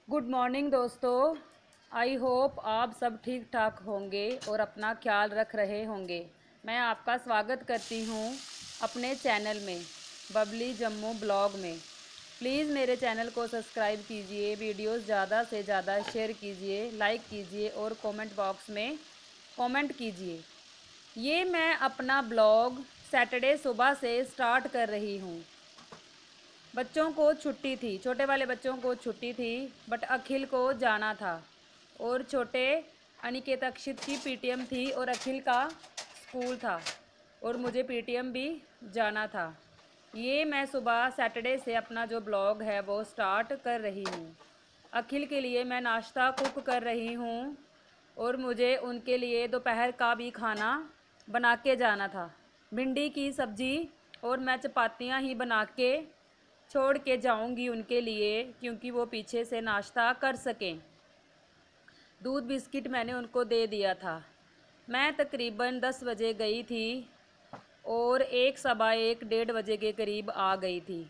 Good morning दोस्तों। I hope आप सब ठीक ठाक होंगे और अपना ख्याल रख रहे होंगे। मैं आपका स्वागत करती हूँ अपने चैनल में, बबली जम्मू ब्लॉग में। प्लीज़ मेरे चैनल को सब्सक्राइब कीजिए, वीडियोस ज़्यादा से ज़्यादा शेयर कीजिए, लाइक कीजिए और कमेंट बॉक्स में कमेंट कीजिए। ये मैं अपना ब्लॉग सैटरडे सुबह से स्टार्ट कर रही हूँ। बच्चों को छुट्टी थी, छोटे वाले बच्चों को छुट्टी थी, बट अखिल को जाना था। और छोटे अनिकेत अक्षित की पीटीएम थी और अखिल का स्कूल था और मुझे पीटीएम भी जाना था। ये मैं सुबह सैटरडे से अपना जो ब्लॉग है वो स्टार्ट कर रही हूँ। अखिल के लिए मैं नाश्ता कुक कर रही हूँ और मुझे उनके लिए दोपहर का भी खाना बना के जाना था। भिंडी की सब्ज़ी और मैं चपातियाँ ही बना के छोड़ के जाऊंगी उनके लिए, क्योंकि वो पीछे से नाश्ता कर सकें। दूध बिस्किट मैंने उनको दे दिया था। मैं तकरीबन 10 बजे गई थी और 1 सवा 1 डेढ़ बजे के करीब आ गई थी।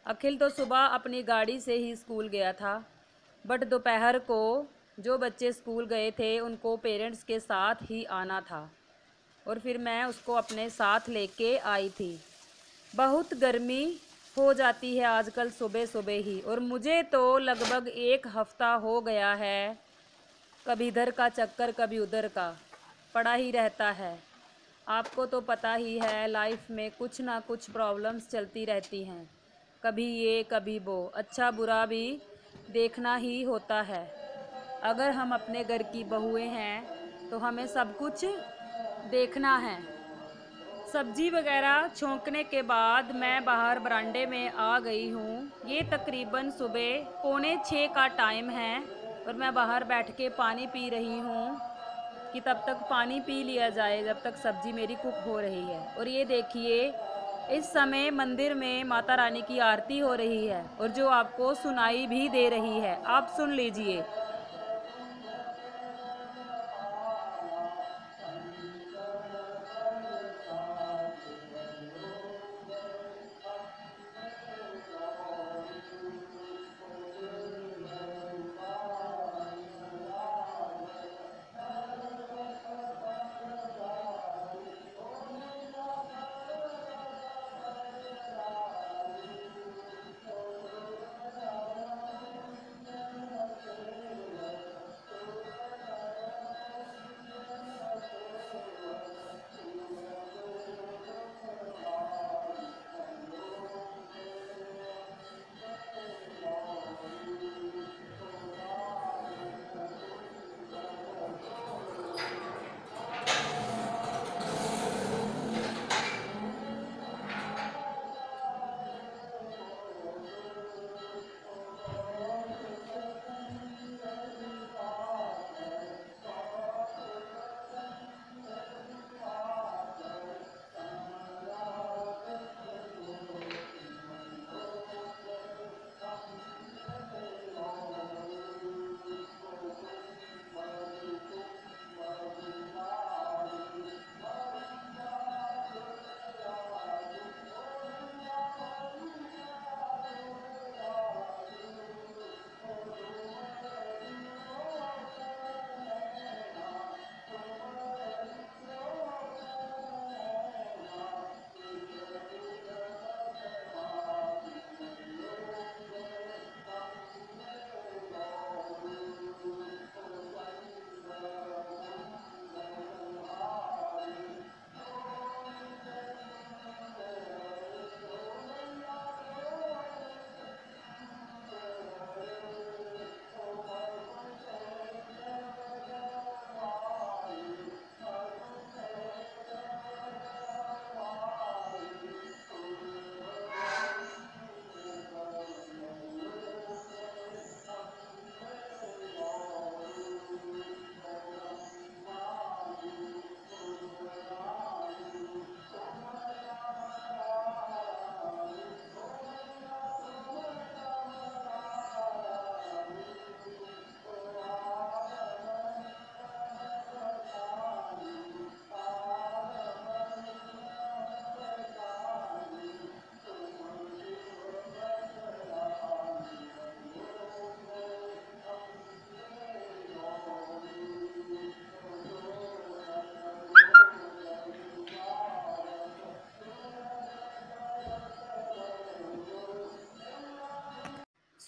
अखिल तो सुबह अपनी गाड़ी से ही स्कूल गया था, बट दोपहर को जो बच्चे स्कूल गए थे उनको पेरेंट्स के साथ ही आना था और फिर मैं उसको अपने साथ लेके आई थी। बहुत गर्मी हो जाती है आजकल सुबह सुबह ही, और मुझे तो लगभग 1 हफ्ता हो गया है कभी इधर का चक्कर कभी उधर का पड़ा ही रहता है। आपको तो पता ही है, लाइफ में कुछ ना कुछ प्रॉब्लम्स चलती रहती हैं, कभी ये कभी वो, अच्छा बुरा भी देखना ही होता है। अगर हम अपने घर की बहुएं हैं तो हमें सब कुछ देखना है। सब्जी वगैरह छोंकने के बाद मैं बाहर बरांडे में आ गई हूँ। ये तकरीबन सुबह 5:45 का टाइम है और मैं बाहर बैठ के पानी पी रही हूँ कि तब तक पानी पी लिया जाए जब तक सब्जी मेरी कुक हो रही है। और ये देखिए, इस समय मंदिर में माता रानी की आरती हो रही है और जो आपको सुनाई भी दे रही है, आप सुन लीजिए।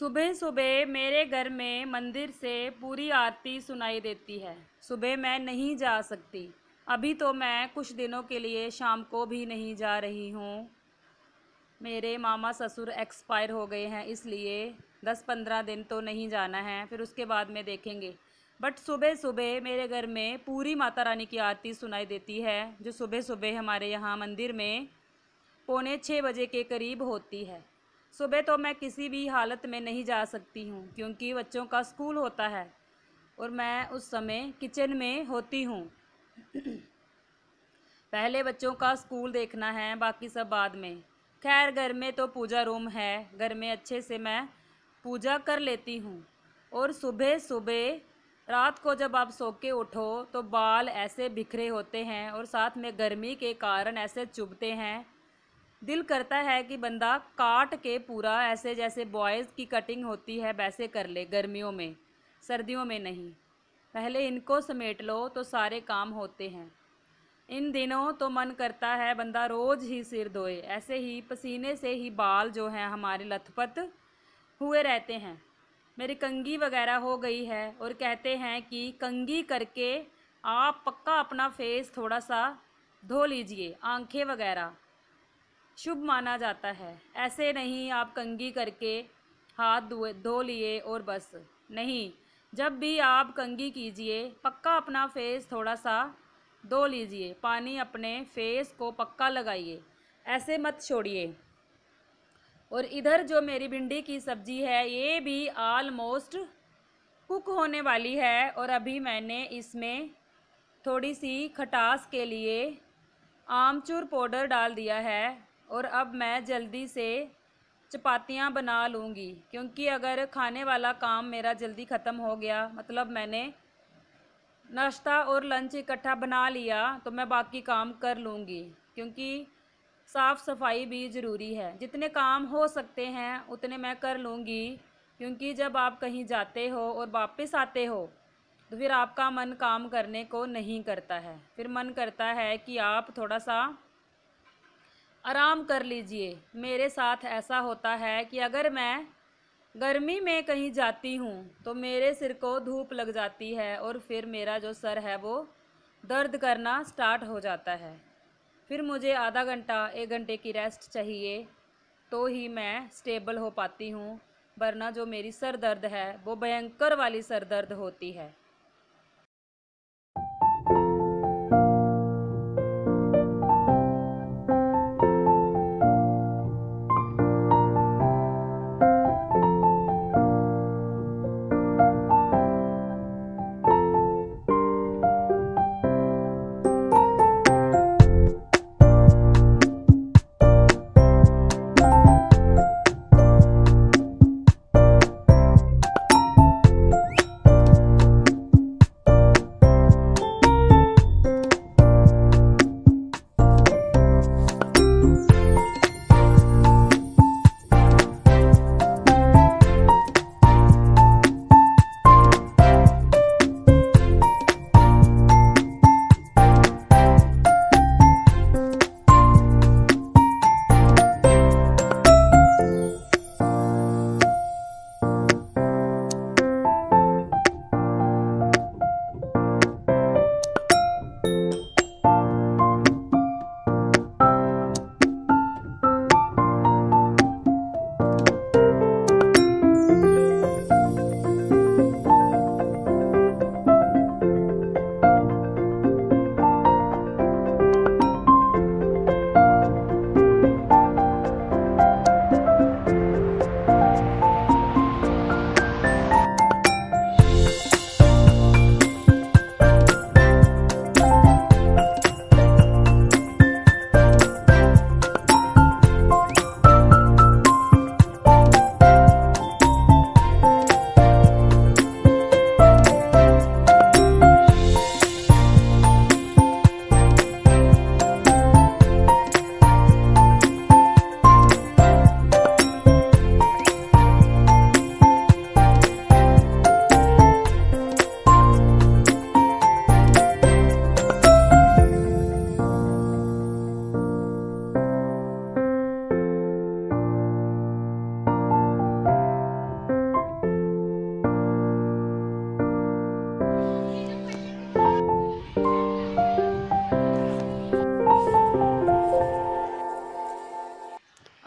सुबह सुबह मेरे घर में मंदिर से पूरी आरती सुनाई देती है। सुबह मैं नहीं जा सकती। अभी तो मैं कुछ दिनों के लिए शाम को भी नहीं जा रही हूँ। मेरे मामा ससुर एक्सपायर हो गए हैं, इसलिए 10-15 दिन तो नहीं जाना है, फिर उसके बाद में देखेंगे। बट सुबह सुबह मेरे घर में पूरी माता रानी की आरती सुनाई देती है, जो सुबह सुबह हमारे यहाँ मंदिर में 5:45 बजे के करीब होती है। सुबह तो मैं किसी भी हालत में नहीं जा सकती हूँ, क्योंकि बच्चों का स्कूल होता है और मैं उस समय किचन में होती हूँ। पहले बच्चों का स्कूल देखना है, बाकी सब बाद में। खैर, घर में तो पूजा रूम है, घर में अच्छे से मैं पूजा कर लेती हूँ। और सुबह सुबह रात को जब आप सो के उठो तो बाल ऐसे बिखरे होते हैं और साथ में गर्मी के कारण ऐसे चुभते हैं। दिल करता है कि बंदा काट के पूरा ऐसे जैसे बॉयज़ की कटिंग होती है वैसे कर ले, गर्मियों में, सर्दियों में नहीं। पहले इनको समेट लो तो सारे काम होते हैं। इन दिनों तो मन करता है बंदा रोज़ ही सिर धोए, ऐसे ही पसीने से ही बाल जो हैं हमारे लथपथ हुए रहते हैं। मेरी कंघी वगैरह हो गई है और कहते हैं कि कंघी करके आप पक्का अपना फेस थोड़ा सा धो लीजिए, आंखें वगैरह शुभ माना जाता है। ऐसे नहीं आप कंघी करके हाथ धो लिए और बस नहीं, जब भी आप कंघी कीजिए पक्का अपना फेस थोड़ा सा धो लीजिए, पानी अपने फेस को पक्का लगाइए, ऐसे मत छोड़िए। और इधर जो मेरी भिंडी की सब्ज़ी है ये भी ऑलमोस्ट कुक होने वाली है और अभी मैंने इसमें थोड़ी सी खटास के लिए आमचूर पाउडर डाल दिया है। और अब मैं जल्दी से चपातियाँ बना लूँगी, क्योंकि अगर खाने वाला काम मेरा जल्दी ख़त्म हो गया, मतलब मैंने नाश्ता और लंच इकट्ठा बना लिया, तो मैं बाकी काम कर लूँगी, क्योंकि साफ़ सफाई भी ज़रूरी है। जितने काम हो सकते हैं उतने मैं कर लूँगी, क्योंकि जब आप कहीं जाते हो और वापस आते हो तो फिर आपका मन काम करने को नहीं करता है। फिर मन करता है कि आप थोड़ा सा आराम कर लीजिए। मेरे साथ ऐसा होता है कि अगर मैं गर्मी में कहीं जाती हूँ तो मेरे सिर को धूप लग जाती है और फिर मेरा जो सर है वो दर्द करना स्टार्ट हो जाता है। फिर मुझे आधा घंटा 1 घंटे की रेस्ट चाहिए तो ही मैं स्टेबल हो पाती हूँ, वरना जो मेरी सर दर्द है वो भयंकर वाली सर दर्द होती है।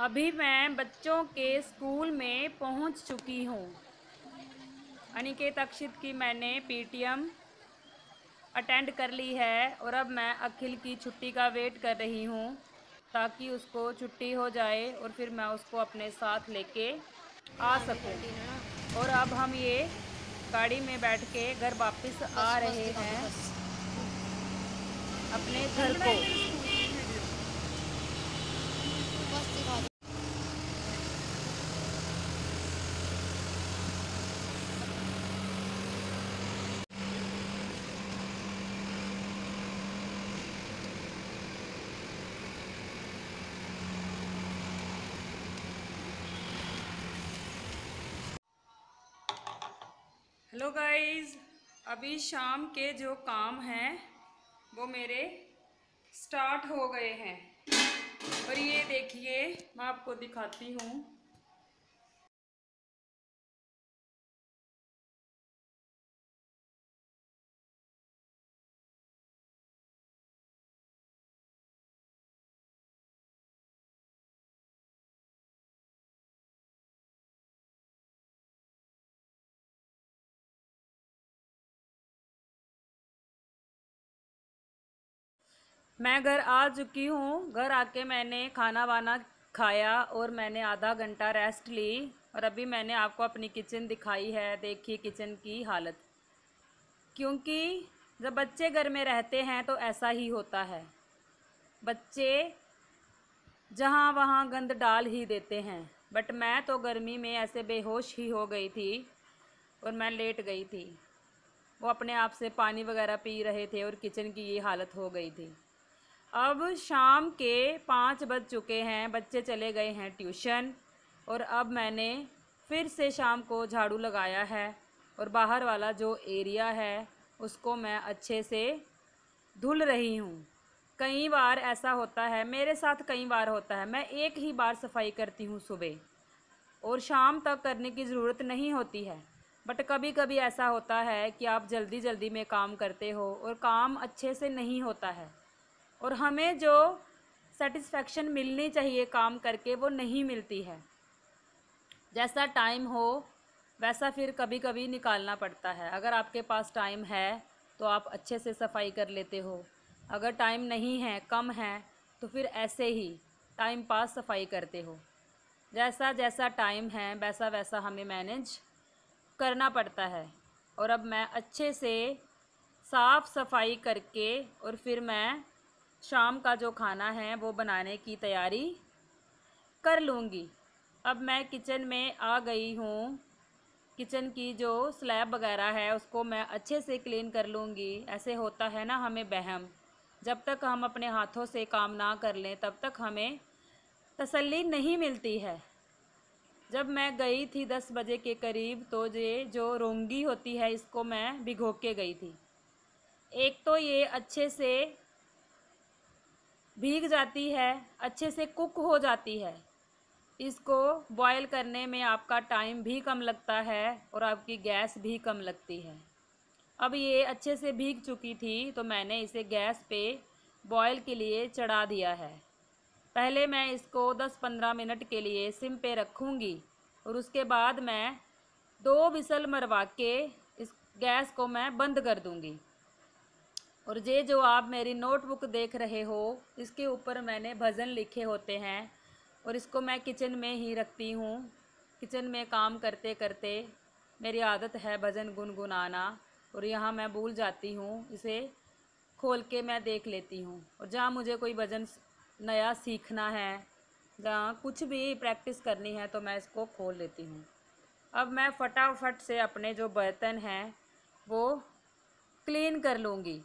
अभी मैं बच्चों के स्कूल में पहुंच चुकी हूं। अनिकेत अक्षित की मैंने पीटीएम अटेंड कर ली है और अब मैं अखिल की छुट्टी का वेट कर रही हूं ताकि उसको छुट्टी हो जाए और फिर मैं उसको अपने साथ लेके आ सकूं। और अब हम ये गाड़ी में बैठ के घर वापस आ रहे हैं अपने घर को। हेलो गाइस, अभी शाम के जो काम हैं वो मेरे स्टार्ट हो गए हैं और ये देखिए मैं आपको दिखाती हूँ। मैं घर आ चुकी हूँ। घर आके मैंने खाना वाना खाया और मैंने आधा घंटा रेस्ट ली और अभी मैंने आपको अपनी किचन दिखाई है। देखिए किचन की हालत, क्योंकि जब बच्चे घर में रहते हैं तो ऐसा ही होता है। बच्चे जहाँ वहाँ गंद डाल ही देते हैं। बट मैं तो गर्मी में ऐसे बेहोश ही हो गई थी और मैं लेट गई थी। वो अपने आप से पानी वगैरह पी रहे थे और किचन की ये हालत हो गई थी। अब शाम के 5 बज चुके हैं, बच्चे चले गए हैं ट्यूशन और अब मैंने फिर से शाम को झाड़ू लगाया है और बाहर वाला जो एरिया है उसको मैं अच्छे से धुल रही हूँ। कई बार ऐसा होता है, मेरे साथ कई बार होता है, मैं एक ही बार सफाई करती हूँ सुबह और शाम तक करने की ज़रूरत नहीं होती है। बट कभी कभी ऐसा होता है कि आप जल्दी जल्दी में काम करते हो और काम अच्छे से नहीं होता है और हमें जो सेटिस्फेक्शन मिलनी चाहिए काम करके वो नहीं मिलती है। जैसा टाइम हो वैसा फिर कभी कभी निकालना पड़ता है। अगर आपके पास टाइम है तो आप अच्छे से सफाई कर लेते हो, अगर टाइम नहीं है, कम है, तो फिर ऐसे ही टाइम पास सफाई करते हो। जैसा जैसा टाइम है वैसा वैसा हमें मैनेज करना पड़ता है। और अब मैं अच्छे से साफ़ सफाई करके और फिर मैं शाम का जो खाना है वो बनाने की तैयारी कर लूँगी। अब मैं किचन में आ गई हूँ। किचन की जो स्लैब वगैरह है उसको मैं अच्छे से क्लीन कर लूँगी। ऐसे होता है ना हमें वहम, जब तक हम अपने हाथों से काम ना कर लें तब तक हमें तसल्ली नहीं मिलती है। जब मैं गई थी 10 बजे के करीब तो ये जो रोंगी होती है इसको मैं भिगो के गई थी। एक तो ये अच्छे से भीग जाती है, अच्छे से कुक हो जाती है। इसको बॉयल करने में आपका टाइम भी कम लगता है और आपकी गैस भी कम लगती है। अब ये अच्छे से भीग चुकी थी तो मैंने इसे गैस पे बॉयल के लिए चढ़ा दिया है। पहले मैं इसको 10-15 मिनट के लिए सिम पे रखूँगी और उसके बाद मैं 2 विसल मरवा के इस गैस को मैं बंद कर दूँगी। और ये जो आप मेरी नोटबुक देख रहे हो इसके ऊपर मैंने भजन लिखे होते हैं और इसको मैं किचन में ही रखती हूँ। किचन में काम करते करते मेरी आदत है भजन गुनगुनाना और यहाँ मैं भूल जाती हूँ, इसे खोल के मैं देख लेती हूँ। और जहाँ मुझे कोई भजन नया सीखना है, जहाँ कुछ भी प्रैक्टिस करनी है तो मैं इसको खोल लेती हूँ। अब मैं फटाफट से अपने जो बर्तन हैं वो क्लीन कर लूँगी।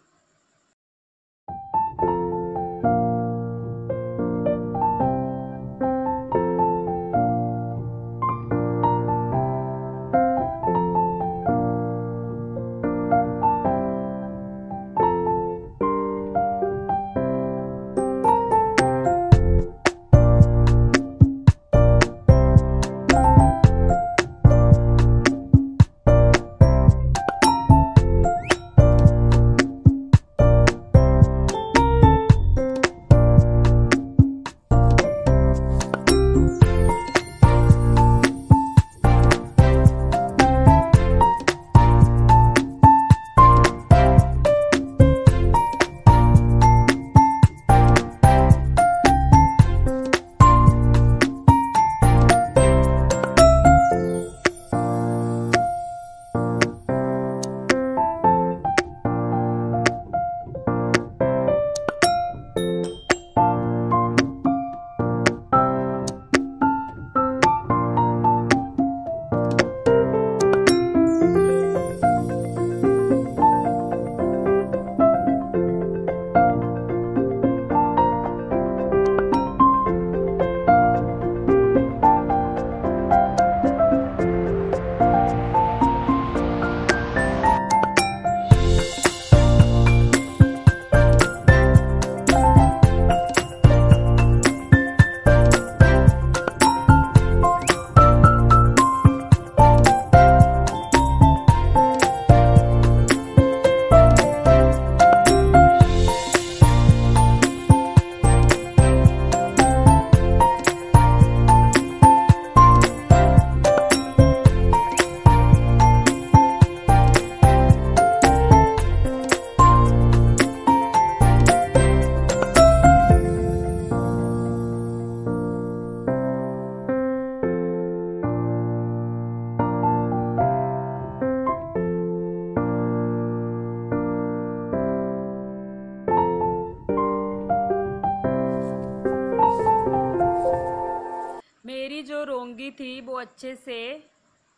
मेरी जो रोंगी थी वो अच्छे से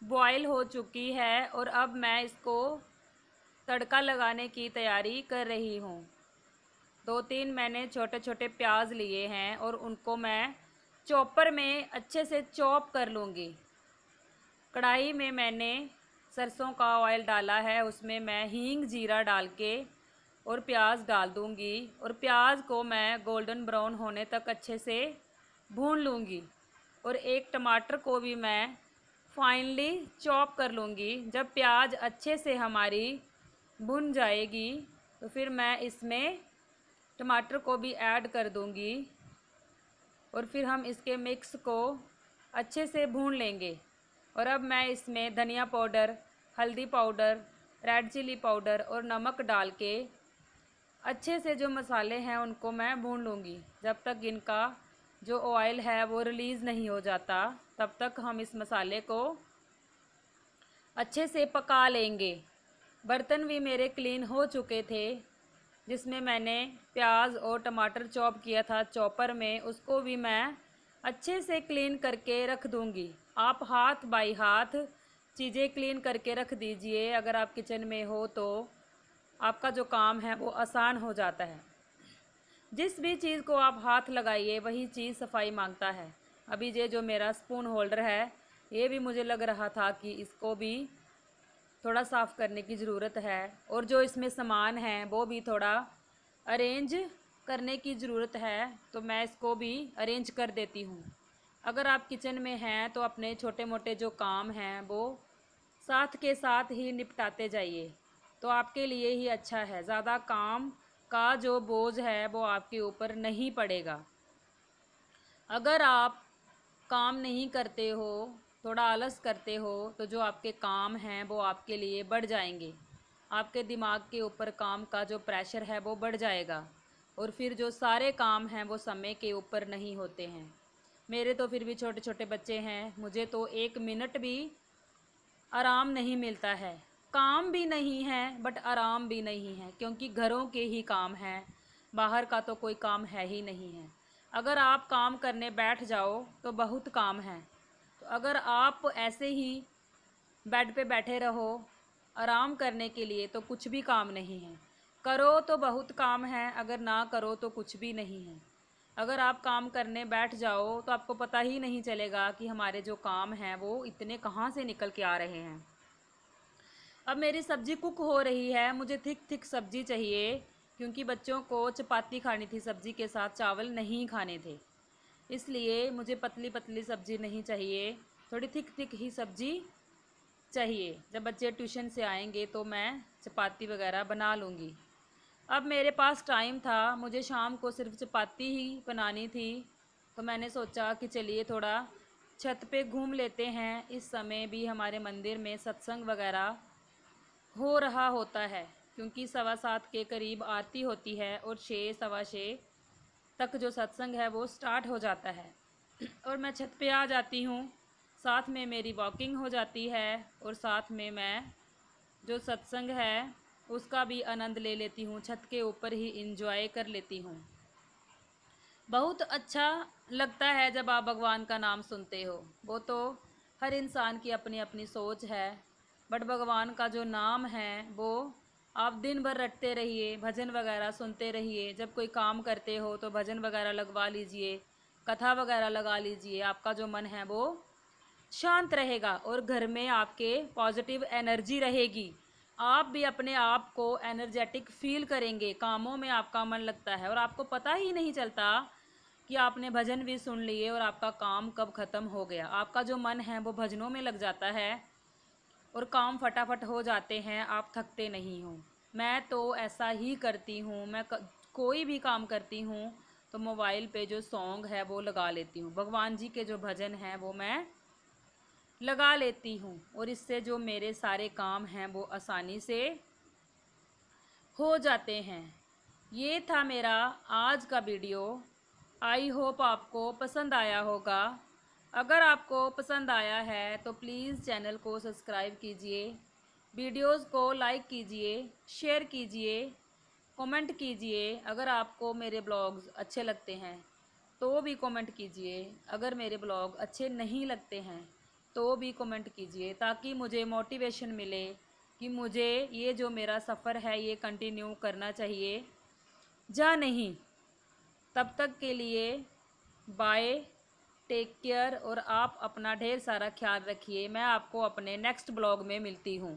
बॉयल हो चुकी है और अब मैं इसको तड़का लगाने की तैयारी कर रही हूँ। 2-3 मैंने छोटे छोटे प्याज लिए हैं और उनको मैं चॉपर में अच्छे से चॉप कर लूँगी। कढ़ाई में मैंने सरसों का ऑयल डाला है, उसमें मैं हींग जीरा डाल के और प्याज डाल दूँगी और प्याज को मैं गोल्डन ब्राउन होने तक अच्छे से भून लूँगी और एक टमाटर को भी मैं फाइनली चॉप कर लूँगी। जब प्याज अच्छे से हमारी भुन जाएगी तो फिर मैं इसमें टमाटर को भी ऐड कर दूँगी और फिर हम इसके मिक्स को अच्छे से भून लेंगे। और अब मैं इसमें धनिया पाउडर, हल्दी पाउडर, रेड चिली पाउडर और नमक डाल के अच्छे से जो मसाले हैं उनको मैं भून लूँगी। जब तक इनका जो ऑयल है वो रिलीज़ नहीं हो जाता तब तक हम इस मसाले को अच्छे से पका लेंगे। बर्तन भी मेरे क्लीन हो चुके थे जिसमें मैंने प्याज और टमाटर चॉप किया था चॉपर में, उसको भी मैं अच्छे से क्लीन करके रख दूँगी। आप हाथ बाई हाथ चीज़ें क्लीन करके रख दीजिए। अगर आप किचन में हो तो आपका जो काम है वो आसान हो जाता है। जिस भी चीज़ को आप हाथ लगाइए वही चीज़ सफाई मांगता है। अभी ये जो मेरा स्पून होल्डर है ये भी मुझे लग रहा था कि इसको भी थोड़ा साफ़ करने की ज़रूरत है और जो इसमें सामान है वो भी थोड़ा अरेंज करने की ज़रूरत है, तो मैं इसको भी अरेंज कर देती हूँ। अगर आप किचन में हैं तो अपने छोटे मोटे जो काम हैं वो साथ के साथ ही निपटाते जाइए तो आपके लिए ही अच्छा है। ज़्यादा काम का जो बोझ है वो आपके ऊपर नहीं पड़ेगा। अगर आप काम नहीं करते हो, थोड़ा आलस करते हो, तो जो आपके काम हैं वो आपके लिए बढ़ जाएंगे। आपके दिमाग के ऊपर काम का जो प्रेशर है वो बढ़ जाएगा और फिर जो सारे काम हैं वो समय के ऊपर नहीं होते हैं। मेरे तो फिर भी छोटे छोटे बच्चे हैं, मुझे तो 1 मिनट भी आराम नहीं मिलता है। काम भी नहीं है बट आराम भी नहीं है क्योंकि घरों के ही काम हैं, बाहर का तो कोई काम है ही नहीं है। अगर आप काम करने बैठ जाओ तो बहुत काम है, तो अगर आप ऐसे ही बेड पे बैठे रहो आराम करने के लिए तो कुछ भी काम नहीं है। करो तो बहुत काम है, अगर ना करो तो कुछ भी नहीं है। अगर आप काम करने बैठ जाओ तो आपको पता ही नहीं चलेगा कि हमारे जो काम हैं वो इतने कहाँ से निकल के आ रहे हैं। अब मेरी सब्ज़ी कुक हो रही है, मुझे थिक थिक सब्ज़ी चाहिए क्योंकि बच्चों को चपाती खानी थी, सब्ज़ी के साथ चावल नहीं खाने थे। इसलिए मुझे पतली पतली सब्ज़ी नहीं चाहिए, थोड़ी थिक थिक ही सब्ज़ी चाहिए। जब बच्चे ट्यूशन से आएंगे तो मैं चपाती वगैरह बना लूँगी। अब मेरे पास टाइम था, मुझे शाम को सिर्फ चपाती ही बनानी थी, तो मैंने सोचा कि चलिए थोड़ा छत पे घूम लेते हैं। इस समय भी हमारे मंदिर में सत्संग वगैरह हो रहा होता है क्योंकि 7:15 के करीब आरती होती है और 6 सवा 6 तक जो सत्संग है वो स्टार्ट हो जाता है और मैं छत पे आ जाती हूँ। साथ में मेरी वॉकिंग हो जाती है और साथ में मैं जो सत्संग है उसका भी आनंद ले लेती हूँ, छत के ऊपर ही इंजॉय कर लेती हूँ। बहुत अच्छा लगता है जब आप भगवान का नाम सुनते हो। वो तो हर इंसान की अपनी अपनी सोच है, बट भगवान का जो नाम है वो आप दिन भर रटते रहिए, भजन वगैरह सुनते रहिए। जब कोई काम करते हो तो भजन वगैरह लगवा लीजिए, कथा वगैरह लगा लीजिए। आपका जो मन है वो शांत रहेगा और घर में आपके पॉजिटिव एनर्जी रहेगी। आप भी अपने आप को एनर्जेटिक फील करेंगे, कामों में आपका मन लगता है और आपको पता ही नहीं चलता कि आपने भजन भी सुन लिए और आपका काम कब ख़त्म हो गया। आपका जो मन है वो भजनों में लग जाता है और काम फटाफट हो जाते हैं, आप थकते नहीं हो। मैं तो ऐसा ही करती हूँ। कोई भी काम करती हूँ तो मोबाइल पे जो सॉन्ग है वो लगा लेती हूँ, भगवान जी के जो भजन हैं वो मैं लगा लेती हूँ और इससे जो मेरे सारे काम हैं वो आसानी से हो जाते हैं। ये था मेरा आज का वीडियो। आई होप आपको पसंद आया होगा। अगर आपको पसंद आया है तो प्लीज़ चैनल को सब्सक्राइब कीजिए, वीडियोस को लाइक कीजिए, शेयर कीजिए, कमेंट कीजिए। अगर आपको मेरे ब्लॉग्स अच्छे लगते हैं तो भी कमेंट कीजिए। अगर मेरे ब्लॉग अच्छे नहीं लगते हैं तो भी कमेंट कीजिए, ताकि मुझे मोटिवेशन मिले कि मुझे ये जो मेरा सफ़र है ये कंटिन्यू करना चाहिए या नहीं। तब तक के लिए बाय, टेक केयर, और आप अपना ढेर सारा ख्याल रखिए। मैं आपको अपने नेक्स्ट ब्लॉग में मिलती हूँ।